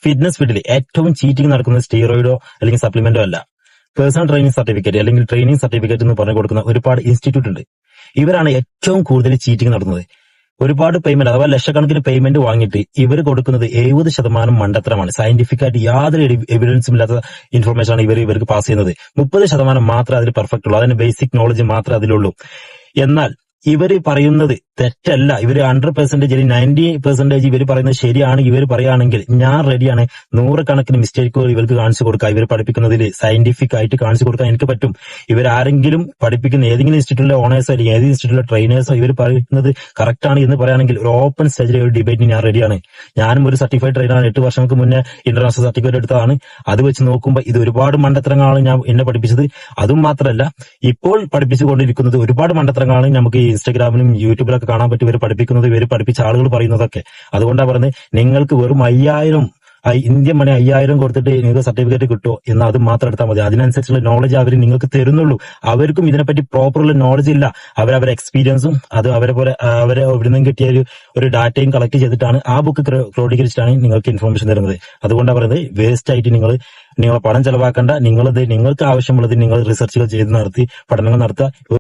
Fitness ഫീൽഡിൽ ഏറ്റവും cheating നടക്കുന്നത് സ്റ്റീറോയിഡോ അല്ലെങ്കിൽ സപ്ലിമെന്റോ അല്ല, പേഴ്സണൽ ട്രെയിനിങ് സർട്ടിഫിക്കറ്റ് അല്ലെങ്കിൽ ട്രെയിനിങ് സർട്ടിഫിക്കറ്റ് എന്ന് പറഞ്ഞു കൊടുക്കുന്ന ഒരുപാട് ഇൻസ്റ്റിറ്റ്യൂട്ട് ഉണ്ട്. ഇവരാണ് ഏറ്റവും കൂടുതൽ ചീറ്റിംഗ് നടത്തുന്നത്. ഒരുപാട് പേയ്മെന്റ് അഥവാ ലക്ഷക്കണക്കിന് പേയ്മെന്റ് വാങ്ങിയിട്ട് ഇവർ കൊടുക്കുന്നത് 70% മണ്ടത്തരമാണ്. സയന്റിഫിക് ആയിട്ട് യാതൊരു എവിഡൻസും ഇല്ലാത്ത ഇൻഫർമേഷൻ ആണ് ഇവർക്ക് പാസ് ചെയ്യുന്നത്. 30% മാത്രമേ അതിൽ പെർഫെക്റ്റ് ഉള്ളൂ, അതിന് ബേസിക് നോളജ് മാത്രമേ അതിലുള്ളൂ. എന്നാൽ ഇവര് പറയുന്നത് തെറ്റല്ല. ഇവര് 100% 90% ഇവർ പറയുന്നത് ശരിയാണ്. ഇവർ പറയുകയാണെങ്കിൽ ഞാൻ റെഡിയാണ്. 100 മിസ്റ്റേക്കുകൾ ഇവർക്ക് കാണിച്ചു കൊടുക്കാം. ഇവർ പഠിപ്പിക്കുന്നതിൽ സയന്റിഫിക് ആയിട്ട് കാണിച്ചു കൊടുക്കാൻ എനിക്ക് പറ്റും. ഇവരാരെങ്കിലും പഠിപ്പിക്കുന്ന ഏതെങ്കിലും ഇൻസ്റ്റിറ്റ്യൂട്ടിലെ ഓണേഴ്സോ അല്ലെങ്കിൽ ഏതെങ്കിലും ഇൻസ്റ്റിറ്റ്യൂട്ടിലെ ട്രെയിനേഴ്സോ ഇവർ പറയുന്നത് കറക്റ്റ് ആണ് എന്ന് പറയുകയാണെങ്കിൽ ഒരു ഓപ്പൺ സ്റ്റേജിലെ ഒരു ഡിബേറ്റിന് ഞാൻ റെഡിയാണ്. ഞാനും ഒരു സർട്ടിഫൈഡ് ട്രെയിനറാണ്. 8 വർഷങ്ങൾക്ക് മുന്നേ ഇന്റർനാഷണൽ സർട്ടിഫിക്കറ്റ് എടുത്തതാണ്. അത് വെച്ച് നോക്കുമ്പോൾ ഇത് ഒരുപാട് മണ്ടത്തരങ്ങളാണ് ഞാൻ എന്നെ പഠിപ്പിച്ചത്. അതും മാത്രമല്ല, ഇപ്പോൾ പഠിപ്പിച്ചുകൊണ്ടിരിക്കുന്നത് ഒരുപാട് മണ്ടത്തരങ്ങളാണ് നമുക്ക് ഇൻസ്റ്റാഗ്രാമിലും യൂട്യൂബിലൊക്കെ കാണാൻ പറ്റും. ഇവർ പഠിപ്പിക്കുന്നത്, ഇവർ പഠിപ്പിച്ച ആളുകൾ പറയുന്നതൊക്കെ. അതുകൊണ്ടാണ് പറഞ്ഞത്, നിങ്ങൾക്ക് വെറും 5000 ഇന്ത്യൻ മണി 5000 കൊടുത്തിട്ട് നിങ്ങൾക്ക് സർട്ടിഫിക്കറ്റ് കിട്ടുമോ എന്ന് അത് മാത്രം എടുത്താൽ മതി. അതിനനുസരിച്ചുള്ള നോളജ് അവർ നിങ്ങൾക്ക് തരുന്നുള്ളൂ. അവർക്കും ഇതിനെപ്പറ്റി പ്രോപ്പറുള്ള നോളജ് ഇല്ല. അവരവരെ എക്സ്പീരിയൻസും അത് അവരെ എവിടുന്നും കിട്ടിയ ഒരു ഡാറ്റയും കളക്ട് ചെയ്തിട്ടാണ് ആ ബുക്ക് ക്രോഡീകരിച്ചിട്ടാണ് നിങ്ങൾക്ക് ഇൻഫർമേഷൻ തരുന്നത്. അതുകൊണ്ടാണ് പറയുന്നത്, വേസ്റ്റ് ആയിട്ട് നിങ്ങളെ പണം ചെലവാക്കേണ്ട. നിങ്ങൾക്ക് ആവശ്യമുള്ളത് നിങ്ങൾ റിസർച്ചുകൾ ചെയ്ത് നടത്തി പഠനങ്ങൾ നടത്തുക.